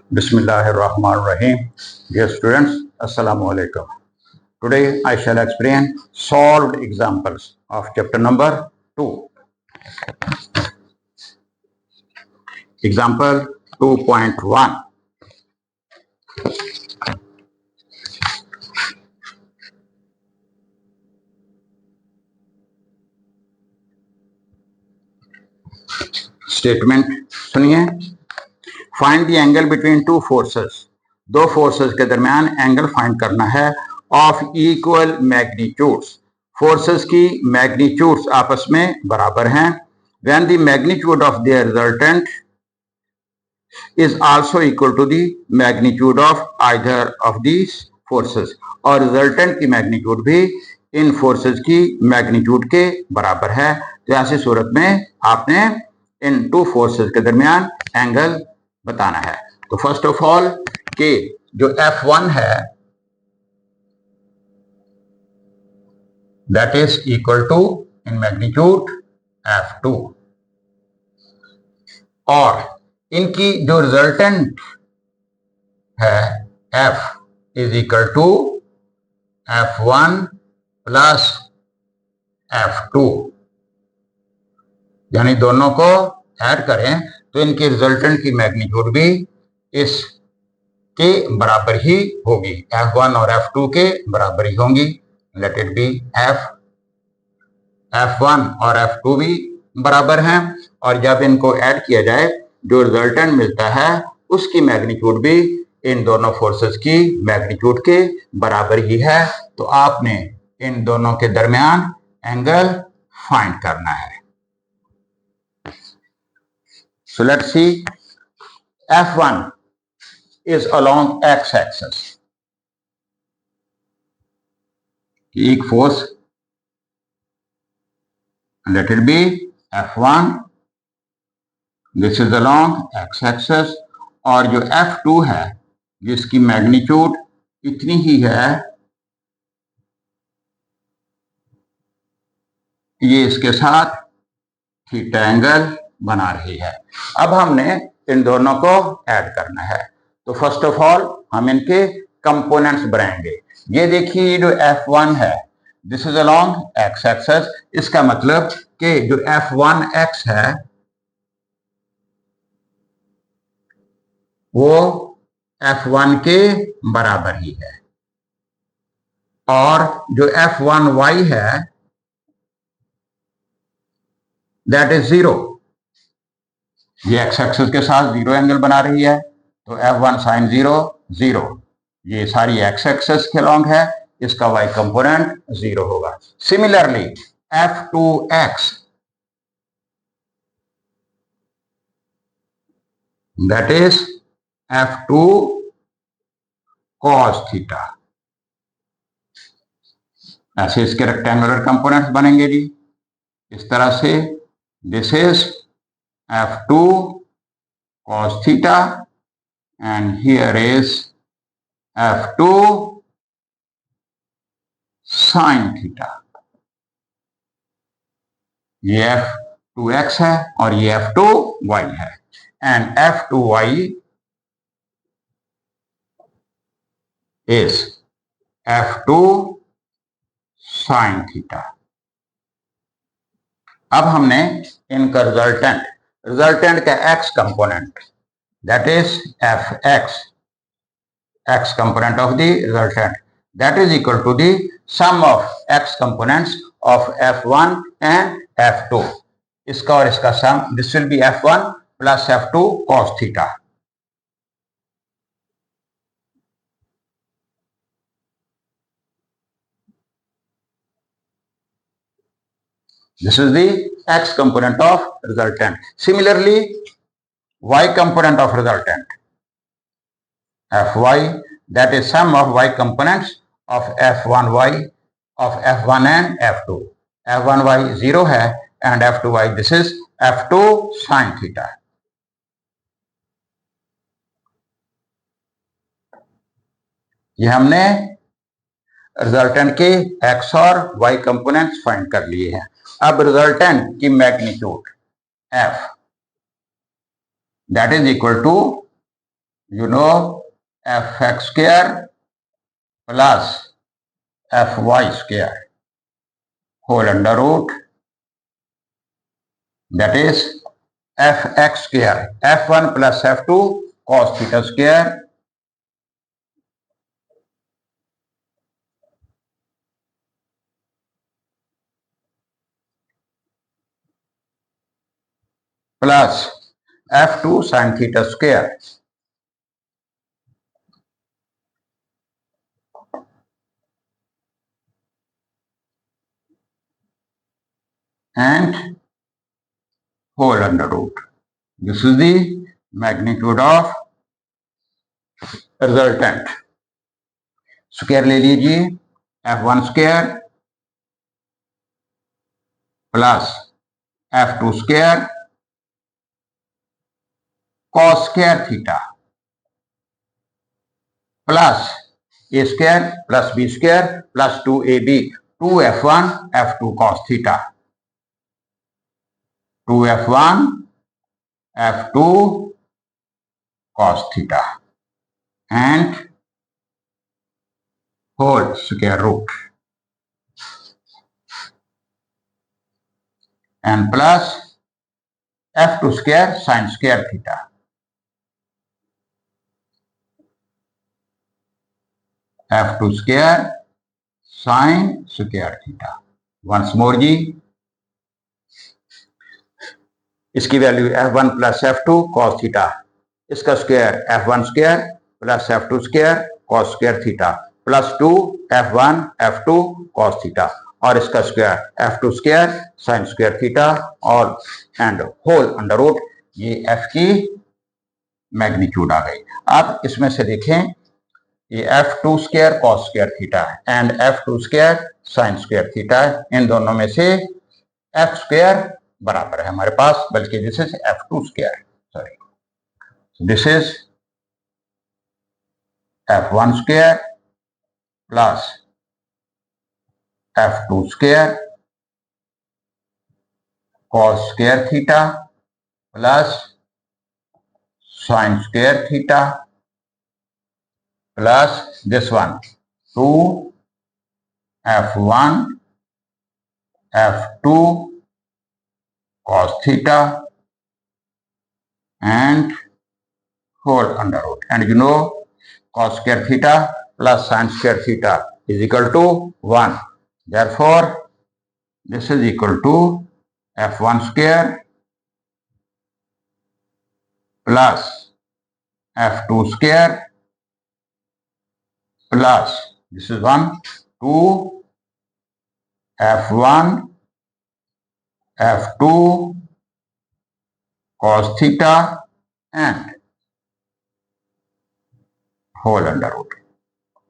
Bismillahirrahmanirrahim. Dear students, Assalamu alaikum. Today I shall explain solved examples of chapter number 2. Example 2.1. Statement सुनिए. Find the angle between two forces. दो forces के दरमियान angle find करना है of equal magnitudes. Forces की magnitudes आपस में बराबर हैं. When the magnitude of their resultant is also equal to the magnitude of either of these forces. और रिजल्टेंट की मैग्नीट्यूड भी इन फोर्सेस की मैग्नीट्यूड के बराबर है. तो ऐसी सूरत में आपने इन टू फोर्सेस के दरमियान एंगल बताना है. तो फर्स्ट ऑफ ऑल कि जो F1 है that is equal to in magnitude F2 और इनकी जो रिजल्टेंट है F is equal to F1 plus F2, यानी दोनों को ऐड करें तो इनकी रिजल्टेंट की मैग्नीट्यूड भी इस के बराबर ही होगी. F1 और F2 के बराबर ही होंगी. लेट इट बी F1 और F2 भी बराबर हैं और जब इनको ऐड किया जाए जो रिजल्टेंट मिलता है उसकी मैग्नीट्यूड भी इन दोनों फोर्सेस की मैग्नीट्यूड के बराबर ही है. तो आपने इन दोनों के दरमियान एंगल फाइंड करना है. So let's see. F1 is along x-axis. एक force let it be F1. This is along x-axis और जो F2 है जिसकी मैग्नीट्यूड इतनी ही है ये इसके साथ थीटा एंगल बना रही है. अब हमने इन दोनों को ऐड करना है. तो फर्स्ट ऑफ ऑल हम इनके कंपोनेंट्स बनाएंगे. ये देखिए जो F1 है this is along X axis. इसका मतलब कि जो F1x है वो F1 के बराबर ही है और जो F1y है दैट इज 0. ये एक्स एक्सिस के साथ 0 एंगल बना रही है. तो F1 sin 0 0. ये सारी एक्स एक्सिस के लॉन्ग है. इसका y कंपोनेंट 0 होगा. Similarly F2x that is F2 cos theta. ऐसे इसके रेक्टेंगुलर कंपोनेंट्स बनेंगे जी इस तरह से. This is F2 cos theta and here is F2 sin theta. ये F2x है और ये F2y है and F2y is F2 sin theta. अब हमने इनका रिजल्टेंट का x component that is Fx, x component of the resultant that is equal to the sum of x components of F1 and F2. इसका और इसका sum this will be F1 plus F2 cos theta. This is the x component of resultant. Similarly, y component of resultant Fy that is sum of y components of F1y of F1 and F2. F1y 0 है and F2y this is F2 sin theta. ये हमने resultant के x और y components find कर लिए हैं. अब resultant की magnitude F that is equal to you know fx square plus fy square whole under root, that is fx square f1 plus f2 cos theta square plus f2 sin theta square and whole under root. This is the magnitude of resultant. Square ले लीजिए f1 square plus f2 square cos square theta plus a square plus b square plus 2ab 2f1 f2 cos theta 2f1 f2 cos theta and whole square root and plus f2 square sin square theta f2 square sin square theta. Once more जी, इसकी value f1 plus f2 cos theta, इसका square f1 square plus f2 square cos square theta plus 2 f1 f2 cos theta और इसका square f2 square sin square theta और and whole under root, ये f की magnitude आ गई। आप इसमें से देखें ये f2 square cos square theta है and f2 square sin square theta है, इन दोनों में से f स्क्वायर बराबर है हमारे पास, बल्कि this is f2 square, sorry this is f1 square plus f2 square cos square theta plus sin square theta plus this one 2 f1 f2 cos theta and whole under root, and you know cos square theta plus sin square theta is equal to 1, therefore this is equal to f1 square plus f2 square plus this is 1 2 f1 f2 cos theta and whole under root.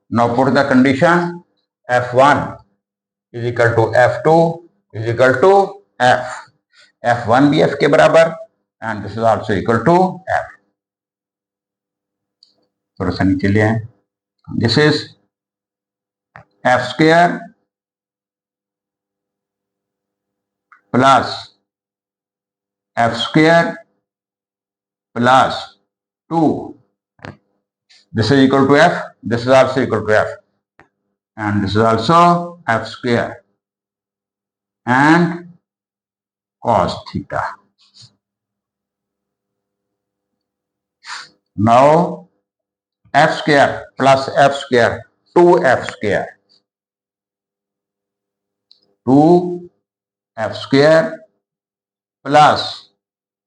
Now put the condition f1 is equal to f2 is equal to f, f1 भी f के बराबर and this is also equal to f. थोड़ा सा नीचे ले आए, this is f square plus f square plus 2, this is equal to f, this is also equal to f and this is also f square and cos theta. Now f square plus f square 2f square 2f square plus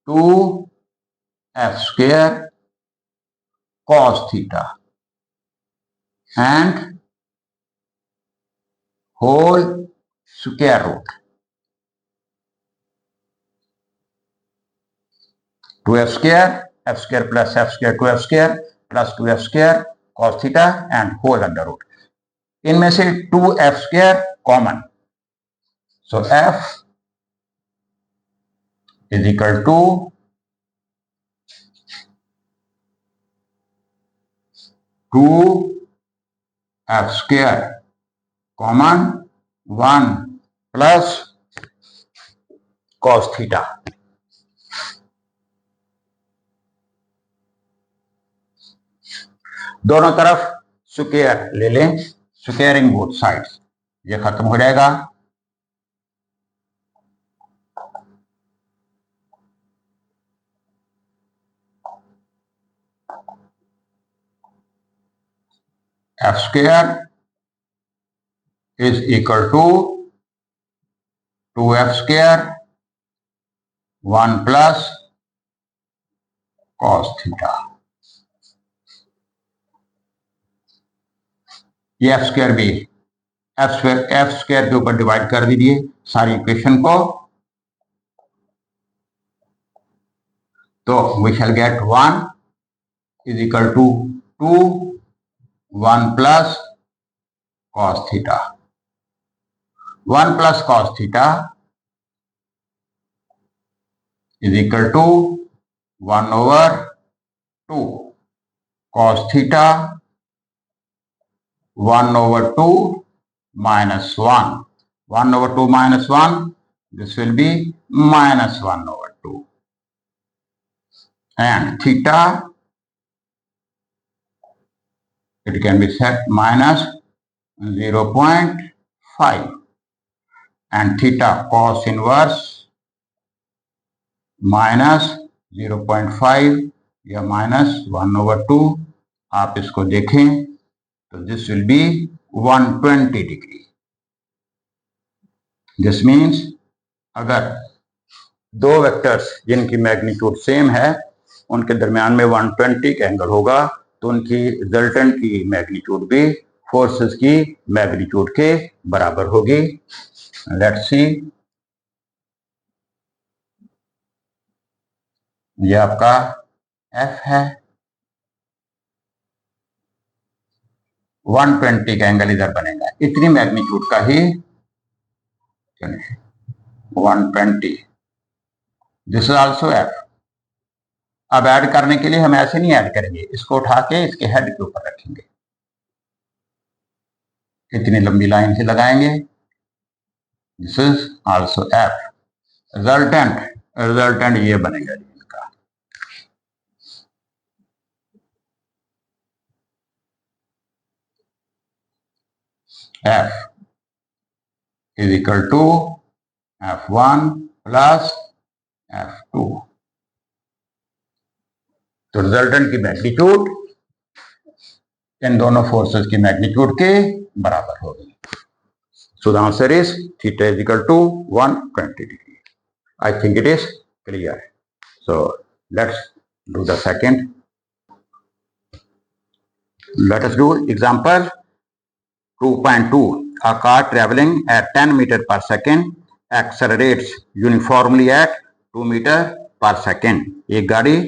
2f square cos theta and whole square root. 2f square plus f square 2f square plus 2f square cos theta and whole under root. इनमें से 2f square common, so f is equal to 2f square common 1 plus cos theta दोनों तरफ square ले लें, squaring both sides, ये खत्म हो जाएगा। F square is equal to 2f square 1 plus cos theta. ये एफ स्क्वायर भी एफ स्क्वायर के ऊपर डिवाइड कर दीजिए सारी इक्वेशन को, तो we shall get 1 is equal to 2 1 plus cos theta. 1 plus cos theta is equal to 1 over 2 cos theta 1 over 2 minus 1. 1 over 2 minus 1, this will be minus 1 over 2. And theta, it can be set minus 0.5. And theta cos inverse minus 0.5 या minus 1 over 2, आप इसको देखें तो this will be 120 degree. This means अगर दो vectors जिनकी magnitude same है उनके दरमियान में 120 का एंगल होगा तो उनकी रिजल्टेंट की मैग्नीट्यूड भी फोर्सेस की मैग्नीट्यूड के बराबर होगी। लेट्स सी, ये आपका F है, 120 का एंगल इधर बनेगा, इतनी मैग्नीट्यूड का ही 120, दिस इज आल्सो F। अब ऐड करने के लिए हम ऐसे नहीं ऐड करेंगे, इसको उठा के इसके हेड के ऊपर रखेंगे, इतनी लंबी लाइन से लगाएंगे, this is also F। Resultant ये बनेगा इनका, F is equal to F1 plus F2। तो रिजल्टेंट की मैग्नीट्यूड इन दोनों फोर्सेस की मैग्नीट्यूड के बराबर होगी। So the answer is theta is equal to 120 degree. I think it is clear. So let's do the second. Let us do example 2.2. A car traveling at 10 meter per second accelerates uniformly at 2 meter per second. एक गाड़ी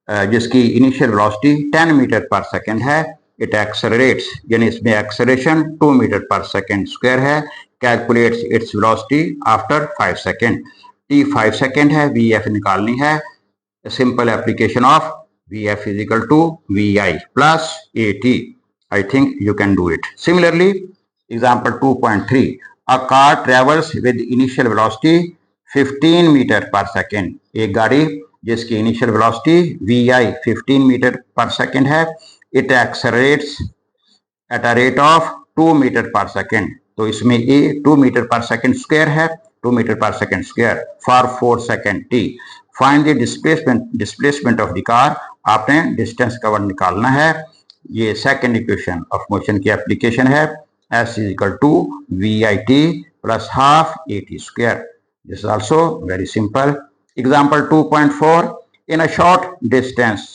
जिसकी initial velocity 10 metre पर second है, it accelerates यानी इसमें acceleration 2 metre पर second square है, calculates its velocity after 5 second. T 5 second है, वी एफ निकालनी है, simple application of V F is equal to V I plus A T. I think you can do it. Similarly example 2.3, a car travels with initial velocity 15 metre पर second. एक गाड़ी जिसकी initial velocity V I 15 metre पर second है, it accelerates at a rate of 2 metre पर second. तो इसमें A 2 metre पर सेकेंड स्क्वायर है, 2 मीटर पर second square for 4 second T. Find the displacement of the car, आपने डिस्टेंस कवर निकालना है। ये सेकेंड इक्वेशन ऑफ मोशन की एप्लीकेशन है, S is equal to V I T plus half A T square. This is also very simple. Example 2.4, in a short distance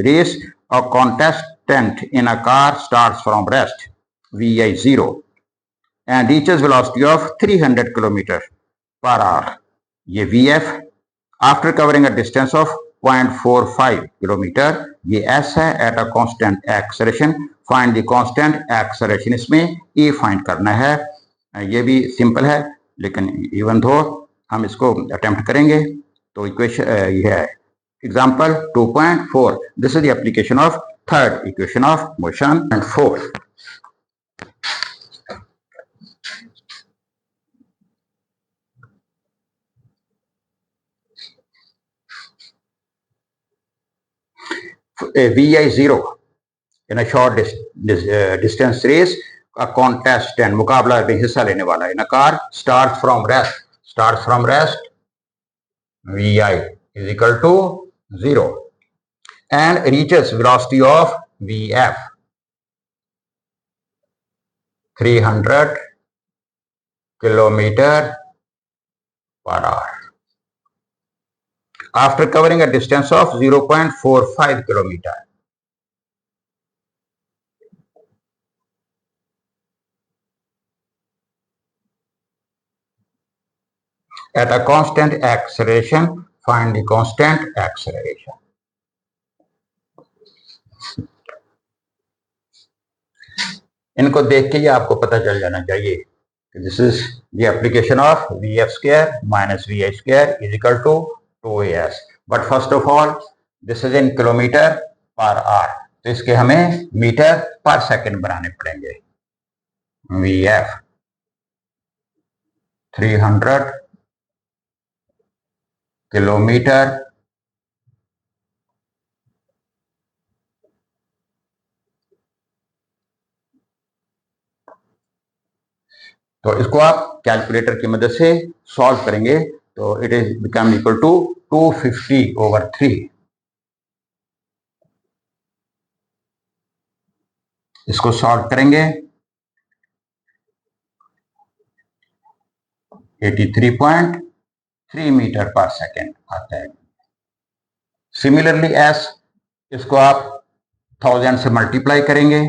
race, a contestant in a car starts from rest VI0 and reaches velocity of 300 km per hour. ये VF after covering a distance of 0.45 km, ये S है at a constant acceleration. Find the constant acceleration, इसमें E find करना है। ये भी simple है लेकिन इवन दो हम इसको अटेम्प्ट करेंगे तो इक्वेशन ये है example 2.4। This is the application of third equation of motion and fourth. VI0 in a short distance race, a contestant मुकाबला में हिस्सा लेने वाला in a car starts from rest vi is equal to 0 and reaches velocity of vf 300 kilometer per hour after covering a distance of 0.45 kilometer. At a constant acceleration, find the constant acceleration. इनको देख के ही आपको पता चल जाना चाहिए कि this is the application of V F square minus V I square is equal to 2as. But first of all this is in kilometre per hour, तो इसके हमें मीटर पर सेकंड बनाने पड़ेंगे. वी एफ 300 किलोमीटर तो इसको आप calculator की मदद से सॉल्व करेंगे तो it is become equal to 250/3. इसको सॉल्व करेंगे 83.3 मीटर पर सेकेंड आता है. सिमिलरली एस, इसको आप 1000 से मल्टीप्लाई करेंगे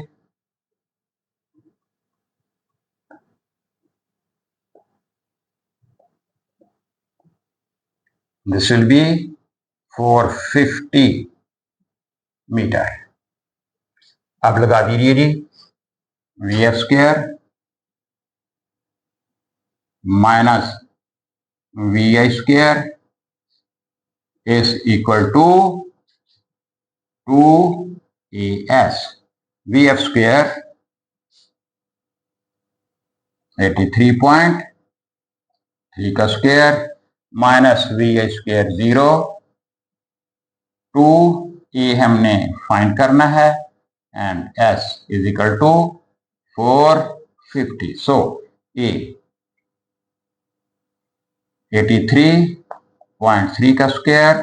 दिस विल बी 450 मीटर. अब लगा दीजिए जी V F square minus V I square is equal to 2as. V F square 83.3 का square minus V I square 0, 2a हमने फाइंड करना है and s is equal to 450. So a 83.3 का square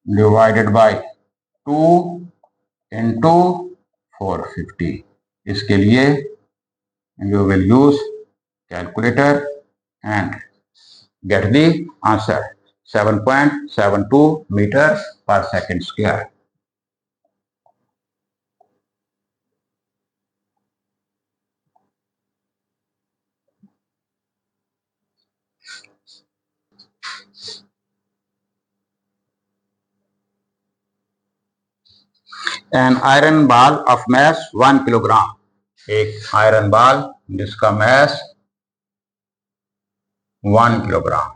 divided by 2 into 450. इसके लिए you will use calculator and get the answer 7.72 meters per second square. An iron ball of mass 1 kilogram. एक iron ball जिसका mass 1 kilogram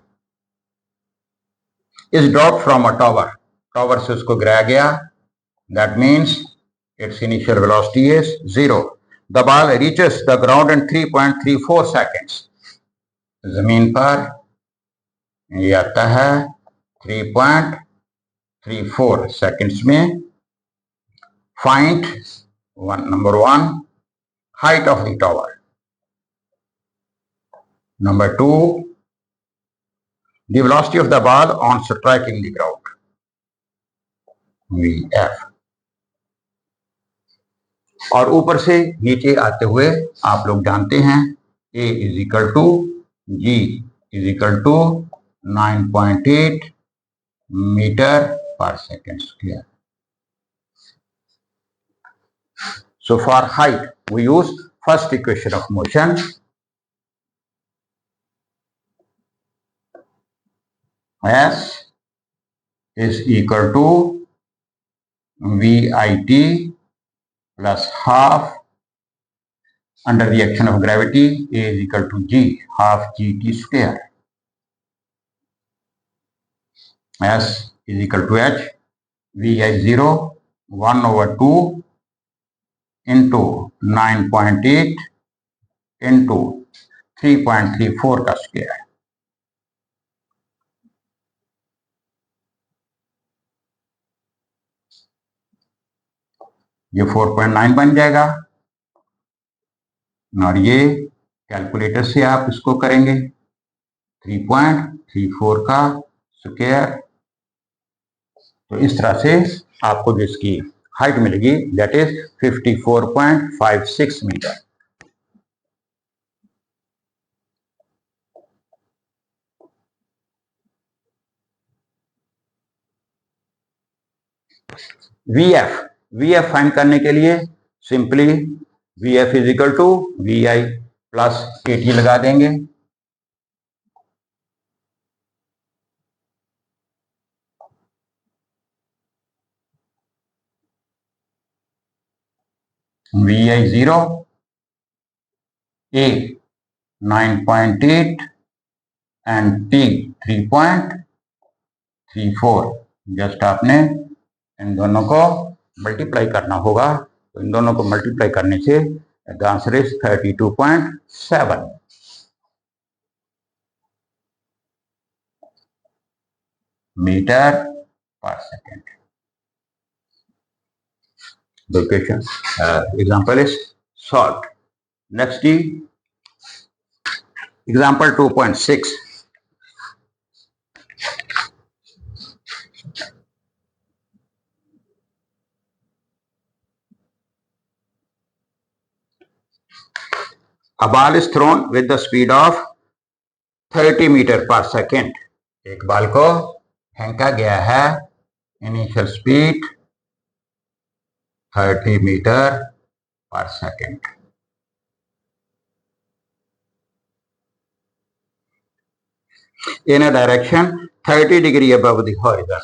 is dropped from a tower. Tower से उसको गिराया गया. That means its initial velocity is 0. The ball reaches the ground in 3.34 seconds. जमीन पर ये आता है 3.34 seconds में. Find number 1 height of the tower. Number 2 the velocity of the ball on striking the ground. Vf. और ऊपर से नीचे आते हुए आप लोग जानते हैं a is equal to g is equal to 9.8 metre पर second square. So for height we use first equation of motion. S is equal to VIT plus half under the action of gravity A is equal to G, half GT square. S is equal to H, VI 0, 1/2 into 9.8 into 3.34 का square. ये 4.9 बन जाएगा और ये calculator से आप इसको करेंगे 3.34 का स्क्वायर। तो इस तरह से आपको जो इसकी हाइट मिलेगी that is 54.56 metre. VF find करने के लिए simply VF is equal to V plus 80 लगा देंगे। V 0, A 9.8 and T 3.34। Just आपने इन दोनों को मल्टीप्लाई करना होगा। तो इन दोनों को मल्टीप्लाई करने से द आंसर इज 32.7 मीटर पर second. The question example is solved. Next example 2.6. A ball is thrown with the speed of 30 metre पर सेकेंड। एक बॉल को फेंका गया है, इनिशियल स्पीड 30 मीटर पर second. In a direction 30 degree above the horizon,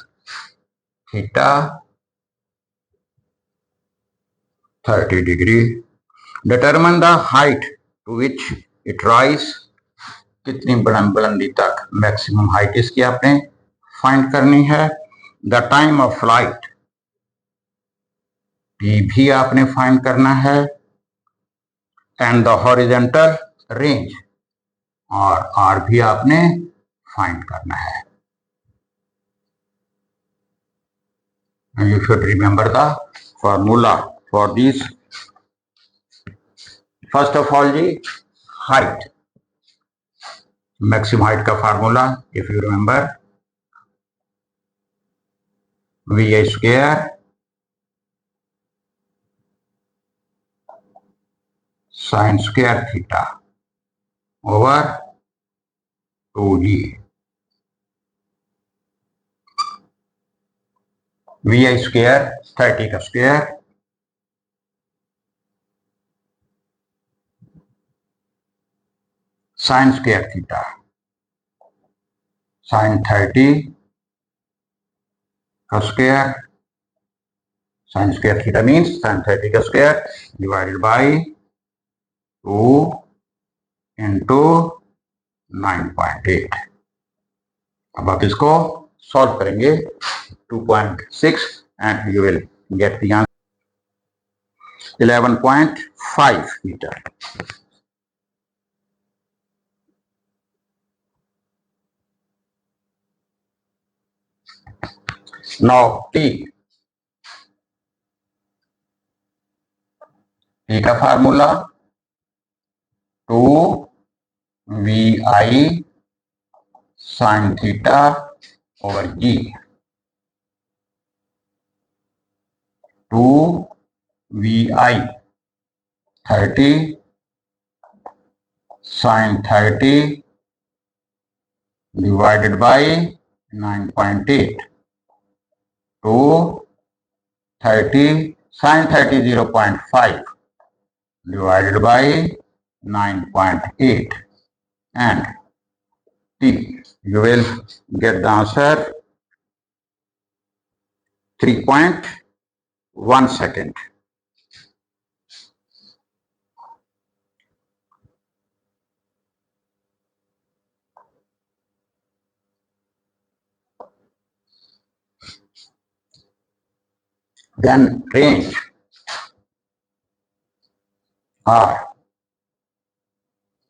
theta 30 degree. Determine the height to which it rise. कितनी बुलंदी तक मैक्सिमम हाइट इसकी आपने फाइंड करनी है। The time of flight T भी आपने फाइंड करना है एंड द हॉरिजॉन्टल रेंज और आर भी आपने फाइंड करना है। And you should remember the formula for these. First of all जी height, maximum height का formula if you remember vi square sin square theta over 2g। vi square 30 का square sine square theta sine 30 का square sine square theta means sign 30 का square divided by 2 into 9.8। अब आप इसको solve करेंगे 2.6 and you will get the answer 11.5 metre. Now T का formula 2vi sin theta over g। 2vi 30 sin 30 divided by 9.8 to 30 sin 30 0.5 divided by 9.8 and T you will get the answer 3.1 second। Then range R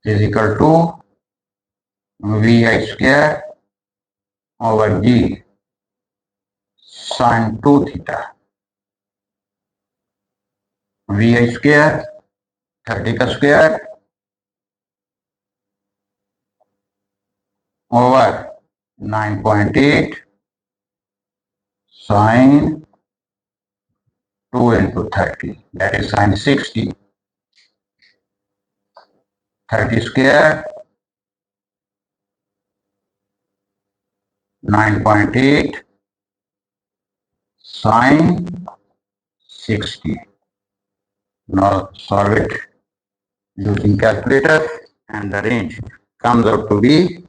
is equal to vi square over g sin 2 theta। VI square 30 का square over 9.8 sine 2 into 30, that is sine 60. 30 square 9.8 sine 60. Now solve it using calculator and the range comes out to be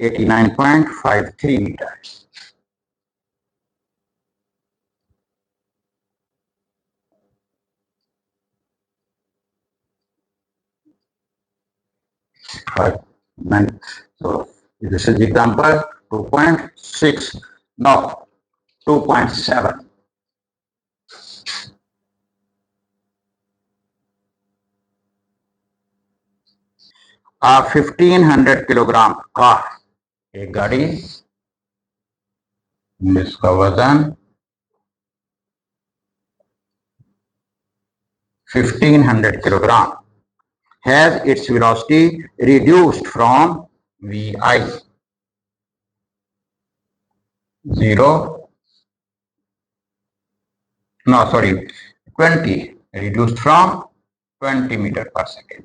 89.53 meters. So this is example 2.6. Now 2.7. A 1500 kilogram का एक गाड़ी जिसका वजन 1500 kilogram has its velocity reduced from VI 20 reduced from 20 meter per second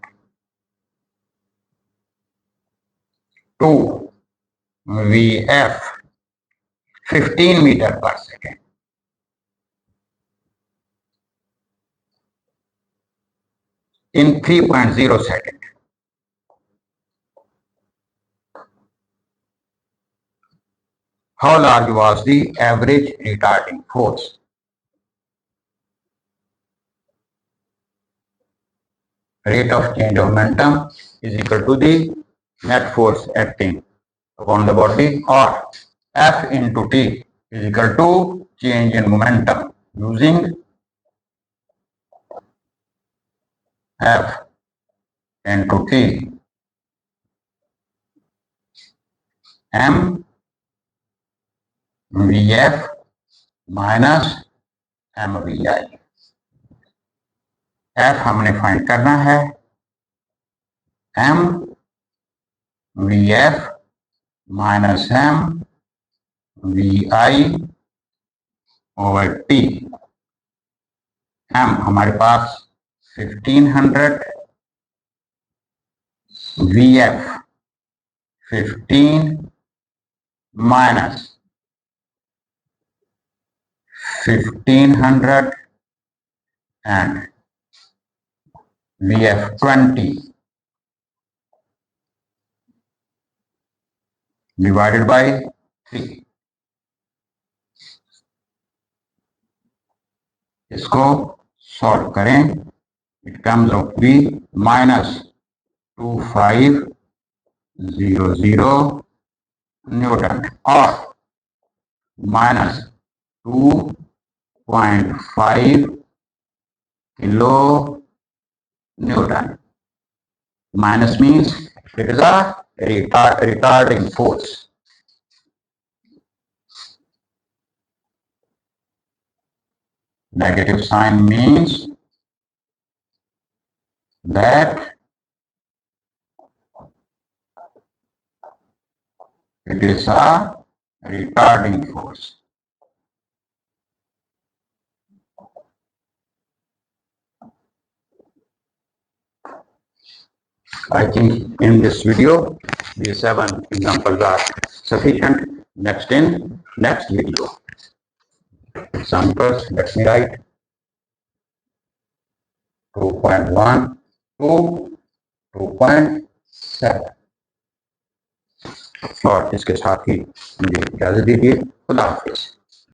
to VF 15 meter per second. In 3.0 seconds. How large was the average retarding force? Rate of change of momentum is equal to the net force acting upon the body, or F into T is equal to change in momentum using F into T. M VF minus MVI. F हमने find करना है M VF minus MVI over T. M हमारे पास 1500, VF 15 minus 1500 and VF 20 divided by 3. इसको solve करें, it comes out to be minus 2500 newton और minus 2.5 kilo newton. Minus means it is a retarding force. Negative sign means that it is a retarding force. I think in this video, these 7 examples are sufficient. Next video. Examples, let me write 2.1 to 2.7. और इसके साथ ही मुझे इजाजत दीजिए. खुदा हाफिज.